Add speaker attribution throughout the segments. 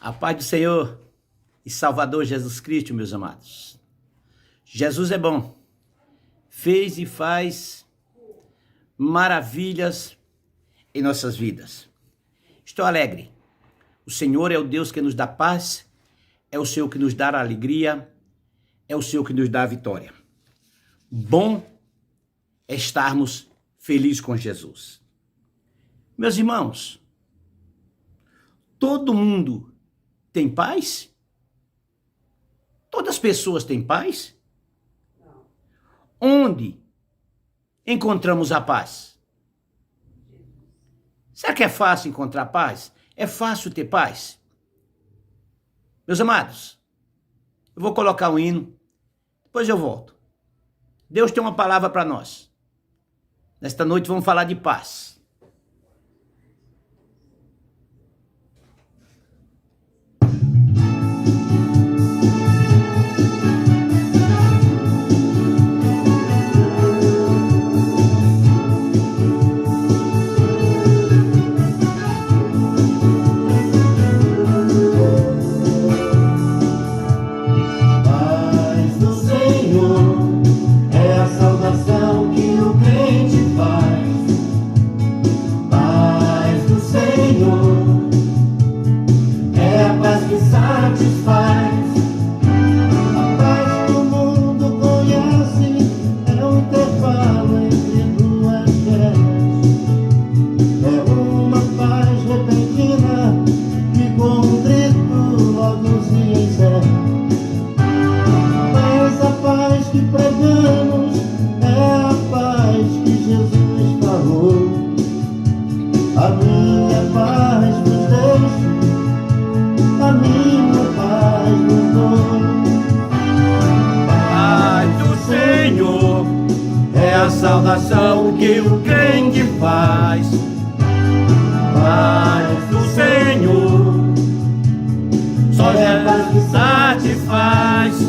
Speaker 1: A paz do Senhor e Salvador Jesus Cristo, meus amados. Jesus é bom, fez e faz maravilhas em nossas vidas. Estou alegre. O Senhor é o Deus que nos dá paz, é o Senhor que nos dá a alegria, é o Senhor que nos dá a vitória. Bom é estarmos felizes com Jesus. Meus irmãos, todo mundo tem paz? Todas as pessoas têm paz? Não. Onde encontramos a paz? Será que é fácil encontrar paz? É fácil ter paz? Meus amados, eu vou colocar um hino, depois eu volto. Deus tem uma palavra para nós. Nesta noite vamos falar de paz.
Speaker 2: Saudação que o crente faz, paz do Senhor, só Jesus satisfaz.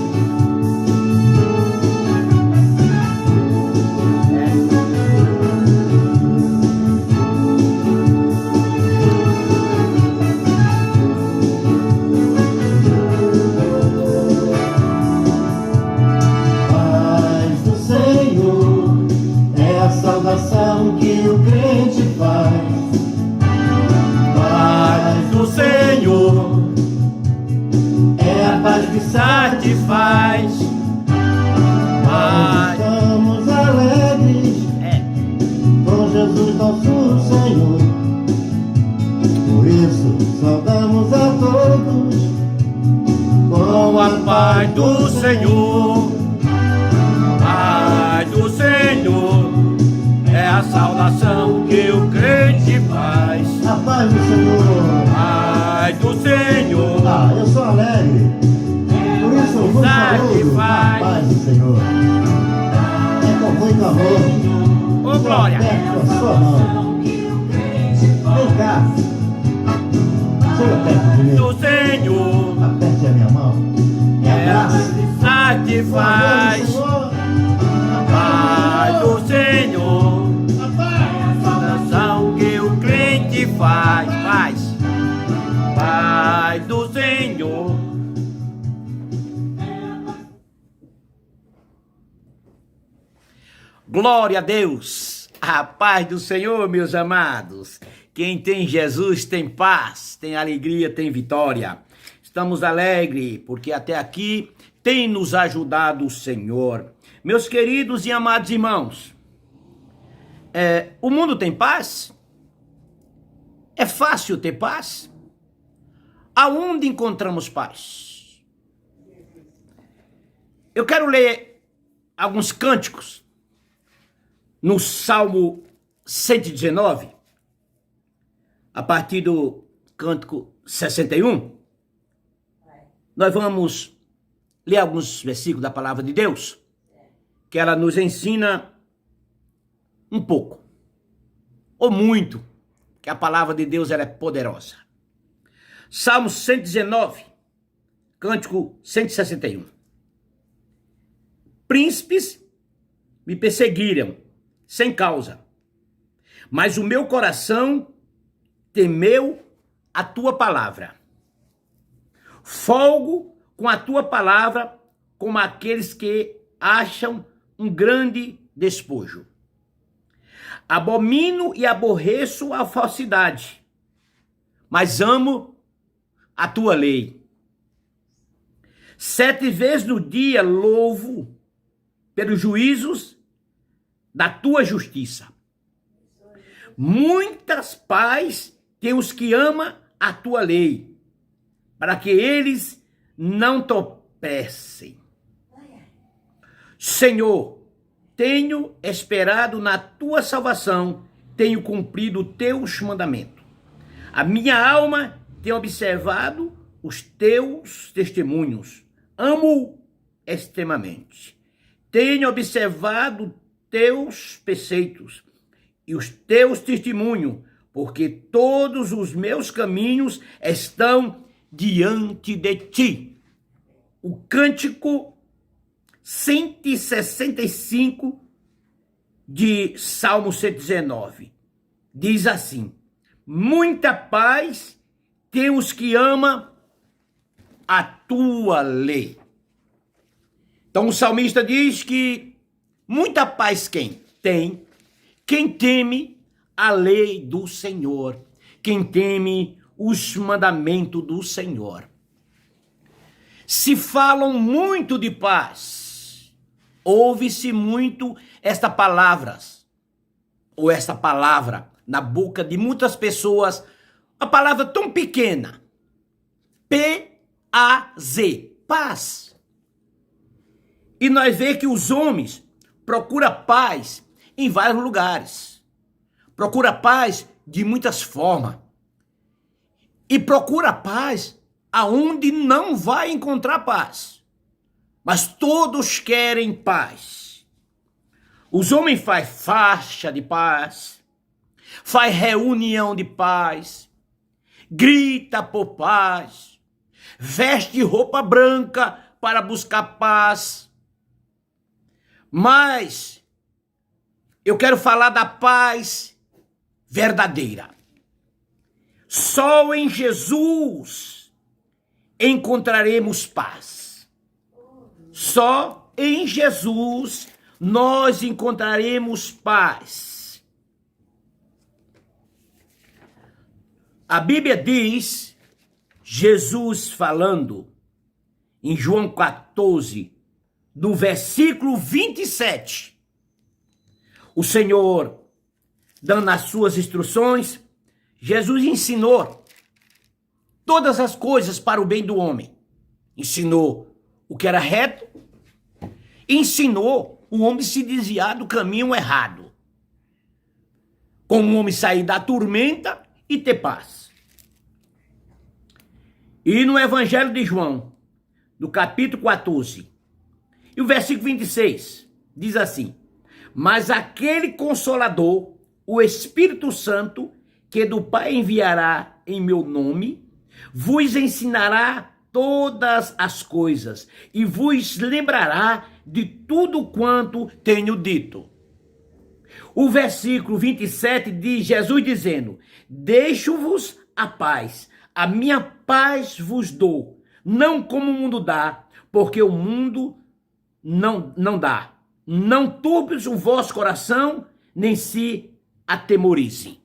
Speaker 3: Saudação que o crente faz,
Speaker 2: paz do Senhor
Speaker 3: é a paz que
Speaker 2: satisfaz. Paz.
Speaker 3: Estamos alegres com Jesus nosso Senhor, por isso saudamos a todos
Speaker 2: com a paz do Senhor. Paz do Senhor é a saudação que o crente faz.
Speaker 3: A paz do Senhor.
Speaker 2: Paz do Senhor.
Speaker 3: Eu sou alegre, por isso eu vou saúdo. A paz do Senhor é com muito amor.
Speaker 2: Ô glória.
Speaker 3: Aperto a sua mão. Vem cá, chega perto de mim.
Speaker 2: Do Senhor.
Speaker 3: Aperte a minha mão. Me abrace.
Speaker 2: Satisfaz. Paz do Senhor. Que o crente faz, paz do Senhor.
Speaker 1: Glória a Deus, a paz do Senhor, meus amados. Quem tem Jesus tem paz, tem alegria, tem vitória. Estamos alegres porque até aqui tem nos ajudado o Senhor. Meus queridos e amados irmãos, o mundo tem paz? É fácil ter paz? Aonde encontramos paz? Eu quero ler alguns cânticos no Salmo 119, a partir do cântico 61. Nós vamos ler alguns versículos da palavra de Deus, que ela nos ensina um pouco, ou muito, que a palavra de Deus ela é poderosa. Salmo 119, cântico 161. Príncipes me perseguiram sem causa, mas o meu coração temeu a tua palavra. Folgo com a tua palavra, como aqueles que acham um grande despojo. Abomino e aborreço a falsidade, mas amo a tua lei. 7 vezes no dia louvo pelos juízos da tua justiça. Muitas paz tem os que amam a tua lei, para que eles não tropecem. Senhor, tenho esperado na tua salvação, tenho cumprido os teus mandamentos. A minha alma tem observado os teus testemunhos. Amo extremamente. Tenho observado teus preceitos e os teus testemunhos, porque todos os meus caminhos estão diante de ti. O cântico 165 de Salmo 119 diz assim: muita paz tem os que amam a tua lei. Então o salmista diz que muita paz quem tem? Quem teme a lei do Senhor, quem teme os mandamentos do Senhor. Se falam muito de paz, ouve-se muito esta palavra na boca de muitas pessoas, a palavra tão pequena, P-A-Z, paz. E nós vemos que os homens procuram paz em vários lugares, procura paz de muitas formas, e procura paz aonde não vai encontrar paz, mas todos querem paz. Os homens fazem faixa de paz, faz reunião de paz, grita por paz, veste roupa branca para buscar paz. Mas eu quero falar da paz verdadeira. Só em Jesus encontraremos paz. Só em Jesus nós encontraremos paz. A Bíblia diz, Jesus falando em João 14, no versículo 27, o Senhor, dando as suas instruções, Jesus ensinou todas as coisas para o bem do homem. Ensinou o que era reto, ensinou o homem se desviar do caminho errado, como o homem sair da tormenta e ter paz. E no Evangelho de João, no capítulo 14, e o versículo 26, diz assim: mas aquele Consolador, o Espírito Santo, que do Pai enviará em meu nome, vos ensinará todas as coisas e vos lembrará de tudo quanto tenho dito. O versículo 27 diz Jesus dizendo: deixo-vos a paz, a minha paz vos dou, não como o mundo dá, porque o mundo não dá. Não turbes o vosso coração, nem se atemorizem.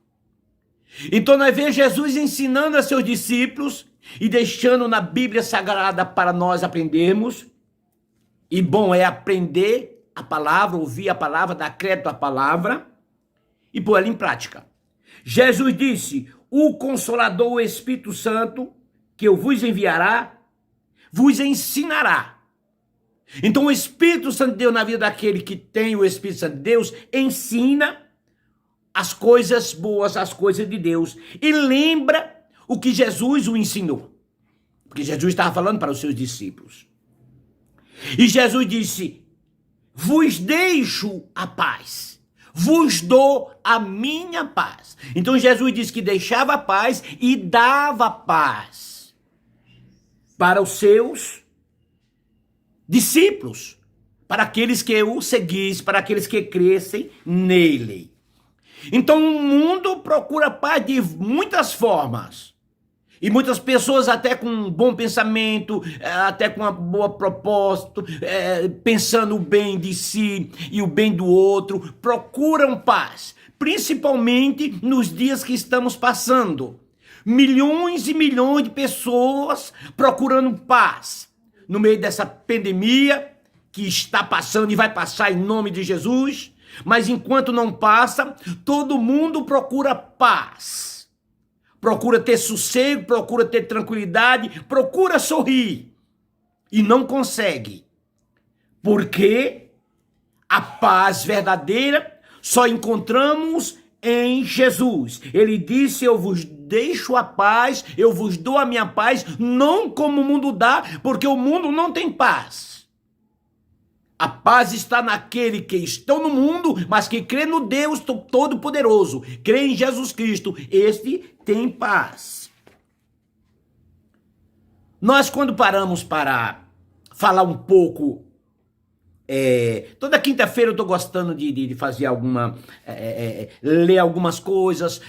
Speaker 1: Então nós vemos Jesus ensinando a seus discípulos e deixando na Bíblia Sagrada para nós aprendermos. E bom é aprender a palavra, ouvir a palavra, dar crédito à palavra e pôr ela em prática. Jesus disse: o Consolador, o Espírito Santo, que eu vos enviará, vos ensinará. Então o Espírito Santo de Deus na vida daquele que tem o Espírito Santo de Deus ensina as coisas boas, as coisas de Deus, e lembra o que Jesus o ensinou. Porque Jesus estava falando para os seus discípulos. E Jesus disse: vos deixo a paz, vos dou a minha paz. Então Jesus disse que deixava a paz e dava paz para os seus discípulos, para aqueles que o seguissem, para aqueles que crescem nele. Então o mundo procura paz de muitas formas. E muitas pessoas até com um bom pensamento, até com uma boa propósito, pensando o bem de si e o bem do outro, procuram paz, principalmente nos dias que estamos passando. Milhões e milhões de pessoas procurando paz no meio dessa pandemia que está passando e vai passar em nome de Jesus, mas enquanto não passa, todo mundo procura paz. Procura ter sossego, procura ter tranquilidade, procura sorrir e não consegue. Porque a paz verdadeira só encontramos em Jesus. Ele disse: eu vos deixo a paz, eu vos dou a minha paz, não como o mundo dá, porque o mundo não tem paz. A paz está naquele que estão no mundo, mas que crê no Deus Todo-Poderoso, crê em Jesus Cristo, este tem paz. Nós, quando paramos para falar um pouco, toda quinta-feira eu estou gostando de fazer ler algumas coisas,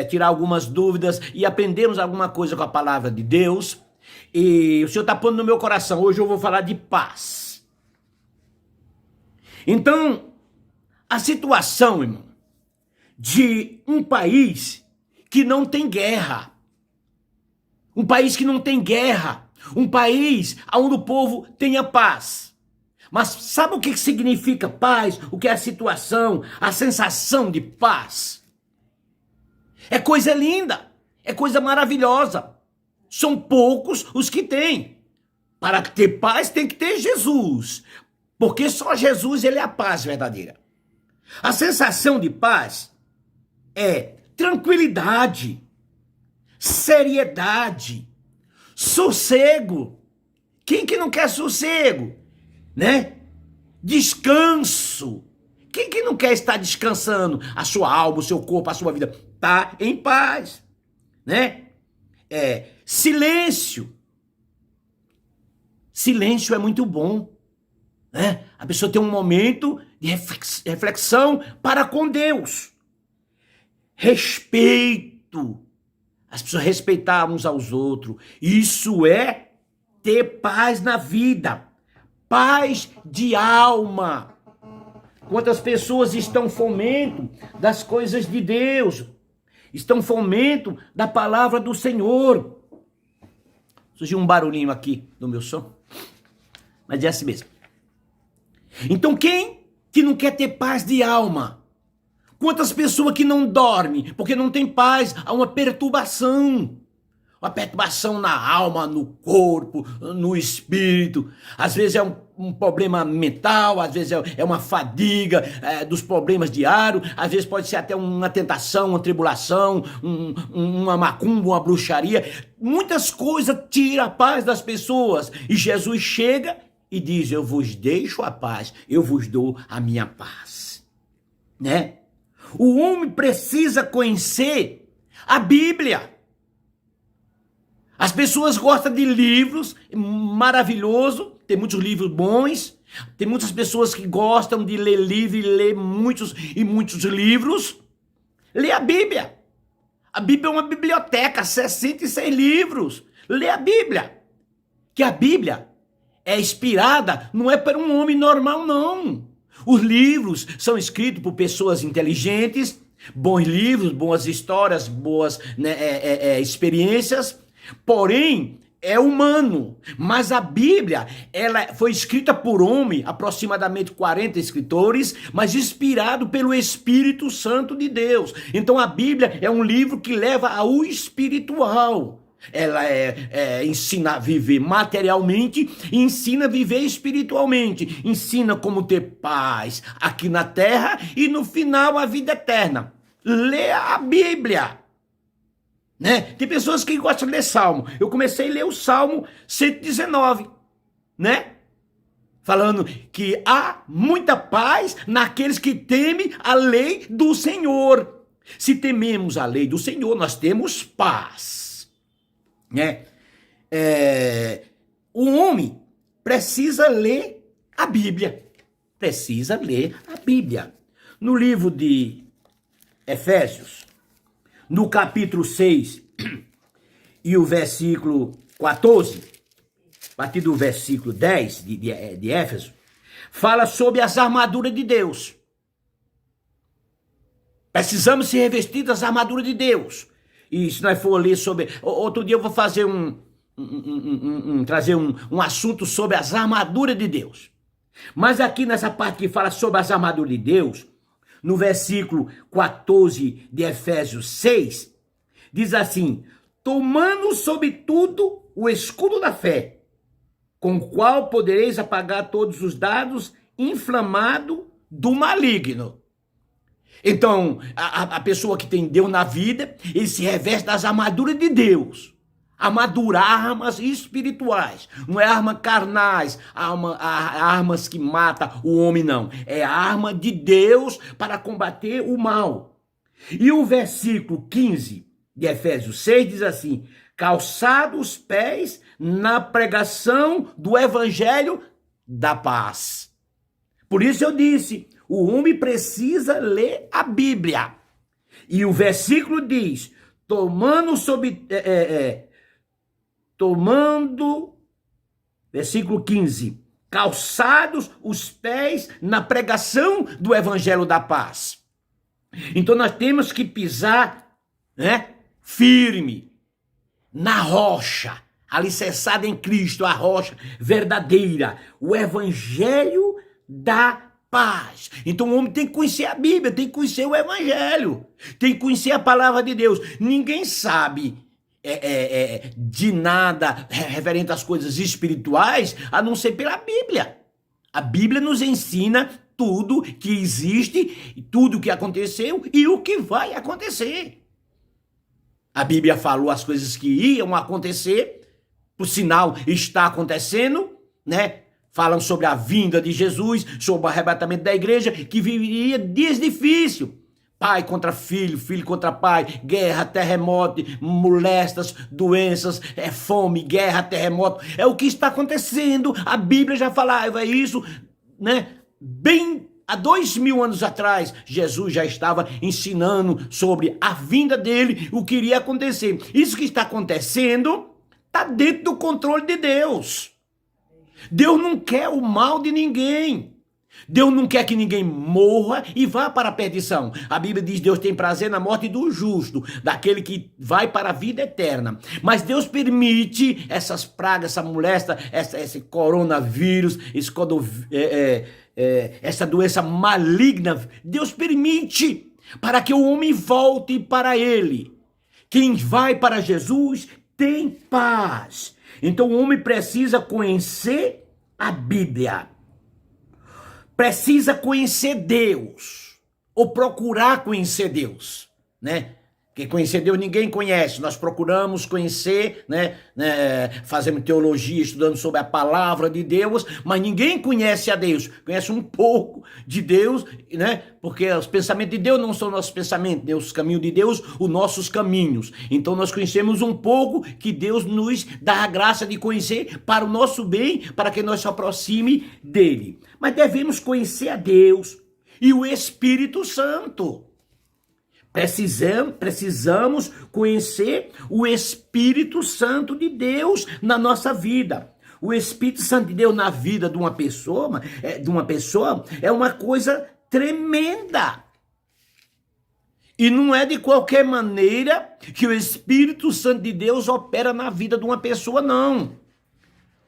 Speaker 1: tirar algumas dúvidas e aprendermos alguma coisa com a palavra de Deus. E o Senhor está pondo no meu coração, hoje eu vou falar de paz. Então, a situação, irmão, de um país que não tem guerra, um país que não tem guerra, um país onde o povo tenha paz. Mas sabe o que significa paz? O que é a situação, a sensação de paz? É coisa linda, é coisa maravilhosa. São poucos os que têm. Para ter paz tem que ter Jesus. Porque só Jesus, ele é a paz verdadeira. A sensação de paz é tranquilidade, seriedade, sossego. Quem que não quer sossego? Né? Descanso. Quem que não quer estar descansando? A sua alma, o seu corpo, a sua vida. Tá em paz. Né? Silêncio. Silêncio é muito bom. A pessoa tem um momento de reflexão para com Deus. Respeito. As pessoas respeitar uns aos outros. Isso é ter paz na vida. Paz de alma. Quantas pessoas estão fomento das coisas de Deus. Estão fomento da palavra do Senhor. Surgiu um barulhinho aqui no meu som. Mas é assim mesmo. Então quem que não quer ter paz de alma? Quantas pessoas que não dormem porque não tem paz? Há uma perturbação na alma, no corpo, no espírito. Às vezes é um problema mental, às vezes é uma fadiga dos problemas diários, às vezes pode ser até uma tentação, uma tribulação, uma macumba, uma bruxaria. Muitas coisas tiram a paz das pessoas. E Jesus chega e diz: eu vos deixo a paz, eu vos dou a minha paz. Né? O homem precisa conhecer a Bíblia. As pessoas gostam de livros, maravilhoso, tem muitos livros bons, tem muitas pessoas que gostam de ler livros e ler muitos livros. Lê a Bíblia. A Bíblia é uma biblioteca, 66 livros. Lê a Bíblia. Que a Bíblia é inspirada, não é para um homem normal, não. Os livros são escritos por pessoas inteligentes, bons livros, boas histórias, boas experiências, porém é humano. Mas a Bíblia, ela foi escrita por homem, aproximadamente 40 escritores, mas inspirado pelo Espírito Santo de Deus. Então a Bíblia é um livro que leva ao espiritual. Ela ensina a viver materialmente e ensina a viver espiritualmente. Ensina como ter paz aqui na terra e no final a vida eterna. Lê a Bíblia. Né? Tem pessoas que gostam de ler Salmo. Eu comecei a ler o Salmo 119. Né? Falando que há muita paz naqueles que temem a lei do Senhor. Se tememos a lei do Senhor, nós temos paz. Né? O homem precisa ler a Bíblia. Precisa ler a Bíblia. No livro de Efésios, no capítulo 6 e o versículo 14, a partir do versículo 10 de Éfeso, fala sobre as armaduras de Deus. Precisamos se revestir das armaduras de Deus. E se nós for ler sobre... Outro dia eu vou fazer trazer um assunto sobre as armaduras de Deus. Mas aqui nessa parte que fala sobre as armaduras de Deus, no versículo 14 de Efésios 6, diz assim: tomando sobretudo o escudo da fé, com o qual podereis apagar todos os dardos inflamados do maligno. Então, a pessoa que tem Deus na vida, ele se reveste das armaduras de Deus. Armadura, armas espirituais. Não é armas carnais, armas que matam o homem, não. É a arma de Deus para combater o mal. E o versículo 15 de Efésios 6 diz assim: calçados os pés na pregação do evangelho da paz. Por isso eu disse, o homem precisa ler a Bíblia. E o versículo diz, versículo 15, calçados os pés na pregação do evangelho da paz. Então nós temos que pisar, firme, na rocha, alicerçada em Cristo, a rocha verdadeira, o evangelho da paz. Então o homem tem que conhecer a Bíblia, tem que conhecer o evangelho, tem que conhecer a palavra de Deus. Ninguém sabe de nada referente às coisas espirituais, a não ser pela Bíblia. A Bíblia nos ensina tudo que existe, tudo que aconteceu e o que vai acontecer. A Bíblia falou as coisas que iam acontecer, por sinal está acontecendo, Falam sobre a vinda de Jesus, sobre o arrebatamento da igreja, que viria dias difíceis. Pai contra filho, filho contra pai, guerra, terremoto, molestas, doenças, fome, guerra, terremoto. É o que está acontecendo. A Bíblia já falava isso, bem há 2000 anos atrás. Jesus já estava ensinando sobre a vinda dele, o que iria acontecer. Isso que está acontecendo está dentro do controle de Deus. Deus não quer o mal de ninguém. Deus não quer que ninguém morra e vá para a perdição. A Bíblia diz que Deus tem prazer na morte do justo, daquele que vai para a vida eterna. Mas Deus permite essas pragas, essa molesta, esse coronavírus, essa doença maligna. Deus permite para que o homem volte para ele. Quem vai para Jesus tem paz. Então o homem precisa conhecer a Bíblia. Precisa conhecer Deus. Ou procurar conhecer Deus. Porque conhecer Deus ninguém conhece. Nós procuramos conhecer, fazemos teologia, estudando sobre a palavra de Deus, mas ninguém conhece a Deus. Conhece um pouco de Deus, porque os pensamentos de Deus não são nossos pensamentos, os caminhos de Deus, os nossos caminhos. Então nós conhecemos um pouco que Deus nos dá a graça de conhecer para o nosso bem, para que nós se aproxime dele. Mas devemos conhecer a Deus e o Espírito Santo. Precisamos conhecer o Espírito Santo de Deus na nossa vida. O Espírito Santo de Deus na vida de uma pessoa é uma coisa tremenda. E não é de qualquer maneira que o Espírito Santo de Deus opera na vida de uma pessoa, não.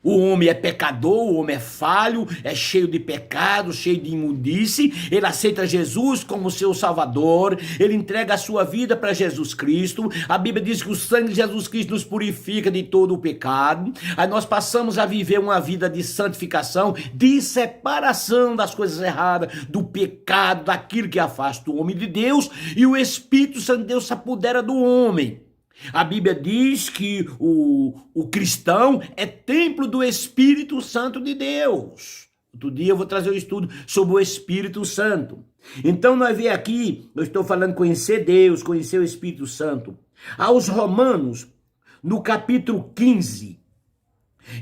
Speaker 1: O homem é pecador, o homem é falho, é cheio de pecado, cheio de imundice. Ele aceita Jesus como seu Salvador, ele entrega a sua vida para Jesus Cristo. A Bíblia diz que o sangue de Jesus Cristo nos purifica de todo o pecado. Aí nós passamos a viver uma vida de santificação, de separação das coisas erradas, do pecado, daquilo que afasta o homem de Deus. E o Espírito Santo de Deus se apodera do homem. A Bíblia diz que o cristão é templo do Espírito Santo de Deus. Outro dia eu vou trazer um estudo sobre o Espírito Santo. Então nós vemos aqui, eu estou falando conhecer Deus, conhecer o Espírito Santo. Aos Romanos, no capítulo 15,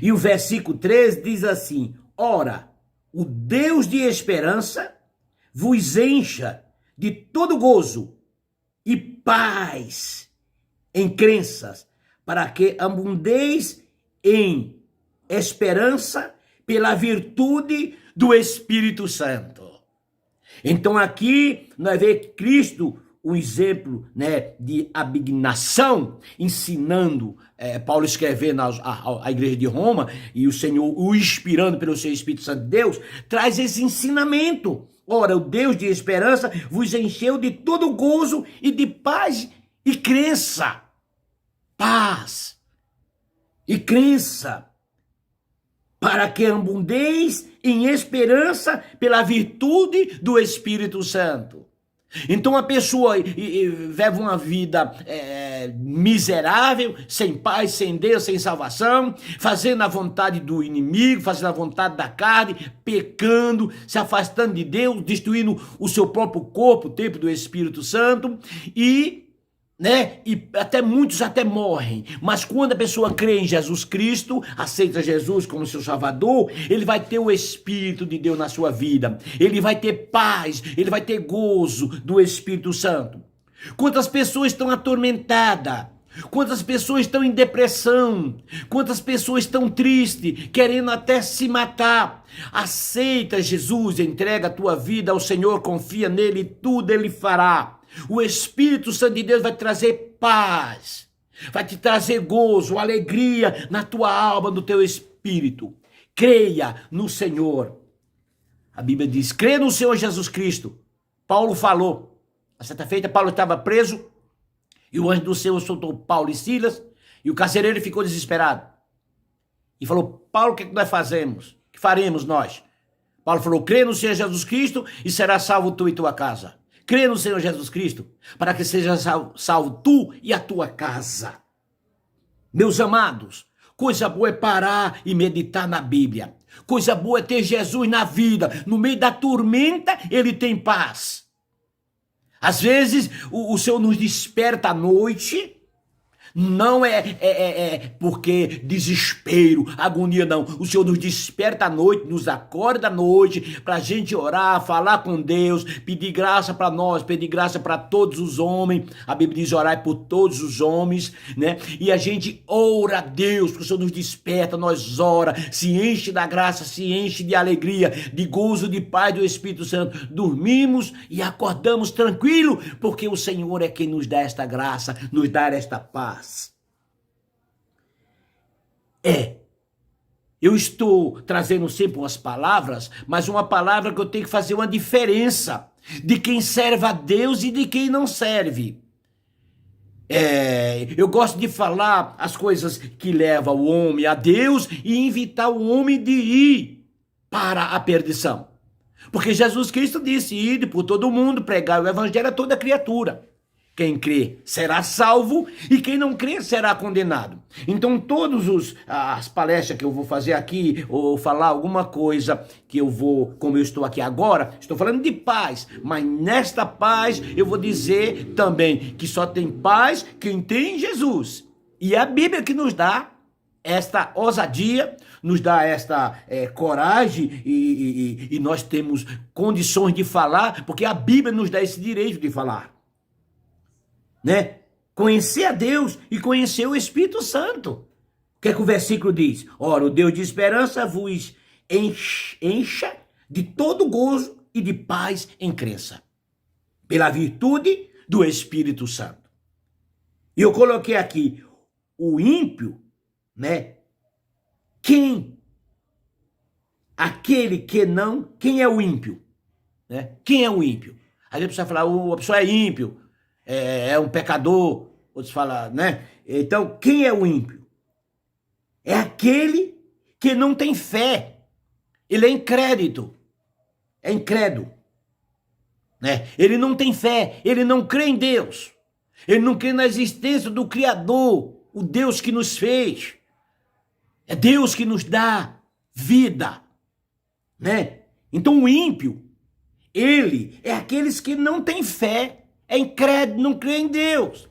Speaker 1: e o versículo 13 diz assim: ora, o Deus de esperança vos encha de todo gozo e paz em crenças, para que abundeis em esperança pela virtude do Espírito Santo. Então aqui nós vemos Cristo, um exemplo, né, de abnegação, ensinando, Paulo escrevendo à igreja de Roma, e o Senhor o inspirando pelo seu Espírito Santo de Deus, traz esse ensinamento. Ora, o Deus de esperança vos encheu de todo gozo e de paz e crença. Paz e crença, para que abundeis em esperança pela virtude do Espírito Santo. Então a pessoa vive uma vida miserável, sem paz, sem Deus, sem salvação, fazendo a vontade do inimigo, fazendo a vontade da carne, pecando, se afastando de Deus, destruindo o seu próprio corpo, o templo do Espírito Santo, e até muitos até morrem, mas quando a pessoa crê em Jesus Cristo, aceita Jesus como seu Salvador, ele vai ter o Espírito de Deus na sua vida, ele vai ter paz, ele vai ter gozo do Espírito Santo. Quantas pessoas estão atormentadas, quantas pessoas estão em depressão, quantas pessoas estão tristes, querendo até se matar. Aceita Jesus, entrega a tua vida ao Senhor, confia nele e tudo ele fará. O Espírito Santo de Deus vai trazer paz, vai te trazer gozo, alegria na tua alma, no teu espírito. Creia no Senhor. A Bíblia diz, crê no Senhor Jesus Cristo. Paulo falou, na certa feita Paulo estava preso, e o anjo do Senhor soltou Paulo e Silas, e o carcereiro ficou desesperado. E falou, Paulo, o que nós fazemos? O que faremos nós? Paulo falou, crê no Senhor Jesus Cristo e será salvo tu e tua casa. Crê no Senhor Jesus Cristo, para que seja salvo tu e a tua casa. Meus amados, coisa boa é parar e meditar na Bíblia. Coisa boa é ter Jesus na vida. No meio da tormenta, ele tem paz. Às vezes, o Senhor nos desperta à noite. Não é porque desespero, agonia, não. O Senhor nos desperta à noite, nos acorda à noite, para a gente orar, falar com Deus, pedir graça para nós, pedir graça para todos os homens. A Bíblia diz orar por todos os homens, né? E a gente ora a Deus, porque o Senhor nos desperta, nós ora, se enche da graça, se enche de alegria, de gozo, de paz do Espírito Santo. Dormimos e acordamos tranquilo, porque o Senhor é quem nos dá esta graça, nos dá esta paz. Eu estou trazendo sempre umas palavras, mas uma palavra que eu tenho que fazer uma diferença de quem serve a Deus e de quem não serve. Eu gosto de falar as coisas que levam o homem a Deus e invitar o homem de ir para a perdição. Porque Jesus Cristo disse, ide por todo mundo, pregar o evangelho a toda criatura. Quem crê será salvo e quem não crê será condenado. Então todas as palestras que eu vou fazer aqui, ou falar alguma coisa que eu vou, como eu estou aqui agora, estou falando de paz, mas nesta paz eu vou dizer também que só tem paz quem tem Jesus. E é a Bíblia que nos dá esta ousadia, nos dá esta coragem e nós temos condições de falar, porque a Bíblia nos dá esse direito de falar. Né? Conhecer a Deus e conhecer o Espírito Santo. O que é que o versículo diz? Ora, o Deus de esperança vos encha de todo gozo e de paz em crença, pela virtude do Espírito Santo. E eu coloquei aqui o ímpio, né? Quem é o ímpio? Né? Quem é o ímpio? Aí a pessoa fala, a pessoa é ímpio. É um pecador, outros falam, né? Então, quem é o ímpio? É aquele que não tem fé. Ele é incrédulo. É incrédulo. Né? Ele não tem fé, ele não crê em Deus. Ele não crê na existência do Criador, o Deus que nos fez. É Deus que nos dá vida. Né? Então, o ímpio, ele é aqueles que não têm fé. É incrédulo, não crê em Deus.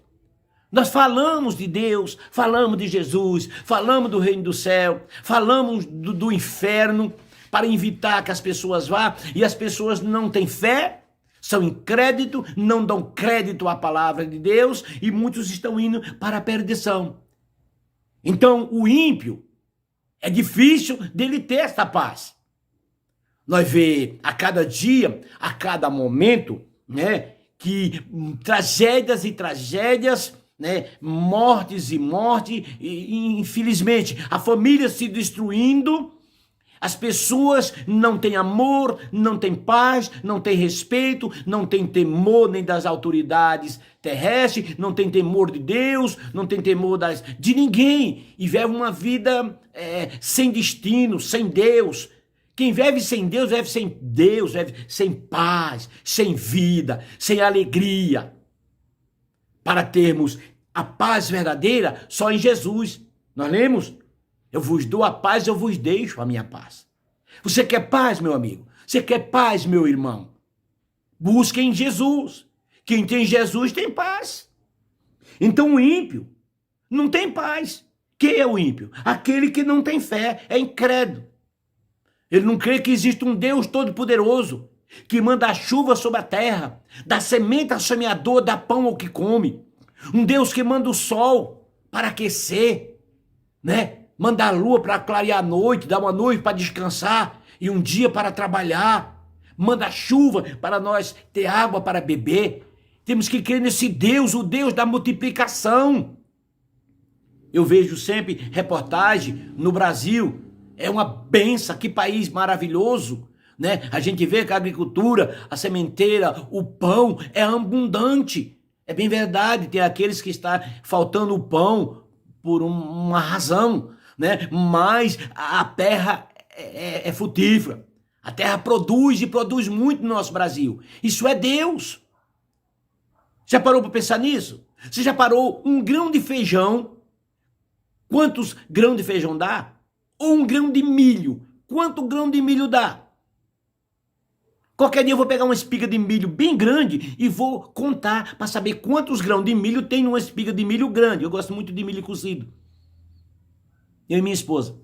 Speaker 1: Nós falamos de Deus, falamos de Jesus, falamos do reino do céu, falamos do inferno para invitar que as pessoas vá, e as pessoas não têm fé, são incrédulos, não dão crédito à palavra de Deus, e muitos estão indo para a perdição. Então, o ímpio, é difícil dele ter essa paz. Nós vemos a cada dia, a cada momento, né, que tragédias e tragédias, né, mortes e mortes, e infelizmente, a família se destruindo, as pessoas não têm amor, não têm paz, não têm respeito, não têm temor nem das autoridades terrestres, não têm temor de Deus, não têm temor de ninguém, e vivem uma vida sem destino, sem Deus. Quem vive sem Deus, vive sem Deus, vive sem paz, sem vida, sem alegria. Para termos a paz verdadeira, só em Jesus. Nós lemos: eu vos dou a paz, eu vos deixo a minha paz. Você quer paz, meu amigo? Você quer paz, meu irmão? Busque em Jesus. Quem tem Jesus tem paz. Então o ímpio não tem paz. Quem é o ímpio? Aquele que não tem fé, é incrédulo. Ele não crê que existe um Deus todo-poderoso, que manda a chuva sobre a terra, dá semente ao semeador, dá pão ao que come. Um Deus que manda o sol para aquecer, né? Manda a lua para clarear a noite, dá uma noite para descansar e um dia para trabalhar. Manda a chuva para nós ter água para beber. Temos que crer nesse Deus, o Deus da multiplicação. Eu vejo sempre reportagem no Brasil. É uma benção, que país maravilhoso, né? A gente vê que a agricultura, a sementeira, o pão é abundante. É bem verdade, tem aqueles que estão faltando o pão por uma razão, né? Mas a terra é frutífera. A terra produz e produz muito no nosso Brasil. Isso é Deus. Já parou para pensar nisso? Você já parou um grão de feijão? Quantos grãos de feijão dá? Ou um grão de milho? Quanto grão de milho dá? Qualquer dia eu vou pegar uma espiga de milho bem grande e vou contar para saber quantos grãos de milho tem numa espiga de milho grande. Eu gosto muito de milho cozido. Eu e minha esposa.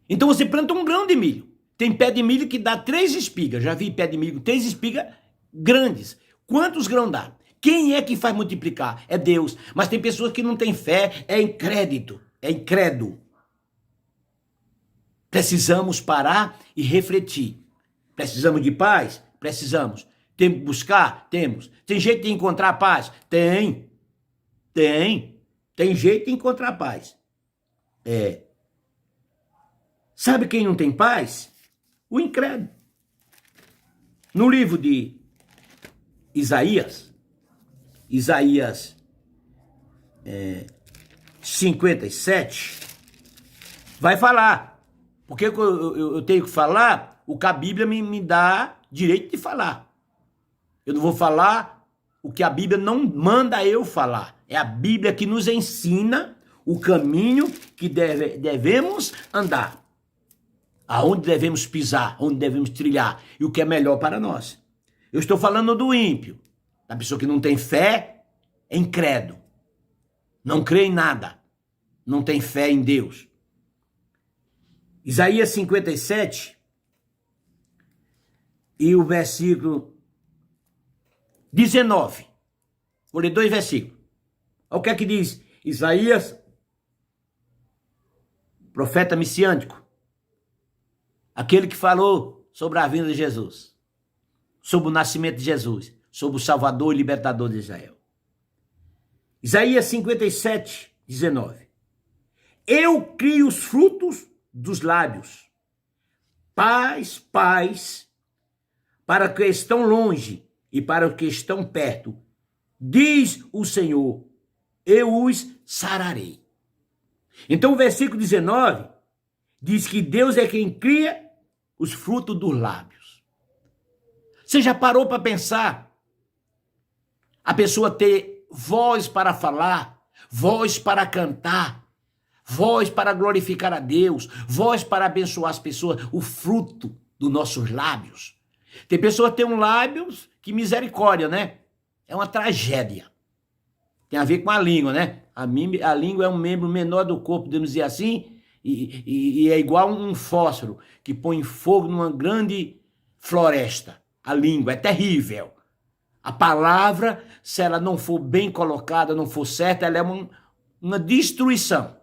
Speaker 1: Então você planta um grão de milho. Tem pé de milho que dá 3 espigas. Já vi pé de milho com 3 espigas grandes. Quantos grãos dá? Quem é que faz multiplicar? É Deus. Mas tem pessoas que não têm fé, é incrédito, é incrédulo. Precisamos parar e refletir. Precisamos de paz? Precisamos. Temos que buscar? Temos. Tem jeito de encontrar paz? Tem. Tem jeito de encontrar paz. Sabe quem não tem paz? O incrédulo. No livro de Isaías 57, vai falar. Porque eu tenho que falar o que a Bíblia me dá direito de falar. Eu não vou falar o que a Bíblia não manda eu falar. É a Bíblia que nos ensina o caminho que devemos andar. Aonde devemos pisar, onde devemos trilhar. E o que é melhor para nós. Eu estou falando do ímpio. Da pessoa que não tem fé, é incrédulo. Não crê em nada. Não tem fé em Deus. Isaías 57 e o versículo 19. Vou ler 2 versículos. Olha o que é que diz Isaías, profeta messiânico. Aquele que falou sobre a vinda de Jesus, sobre o nascimento de Jesus, sobre o Salvador e Libertador de Israel. Isaías 57, 19. Eu crio os frutos dos lábios. Paz, paz, para os que estão longe e para os que estão perto. Diz o Senhor, eu os sararei. Então o versículo 19 diz que Deus é quem cria os frutos dos lábios. Você já parou para pensar? A pessoa ter voz para falar, voz para cantar, voz para glorificar a Deus, voz para abençoar as pessoas, o fruto dos nossos lábios. Tem pessoa que tem um lábios que misericórdia, né? É uma tragédia. Tem a ver com a língua, né? A língua é um membro menor do corpo, podemos dizer assim, e é igual um fósforo que põe fogo numa grande floresta. A língua é terrível. A palavra, se ela não for bem colocada, não for certa, ela é um uma destruição.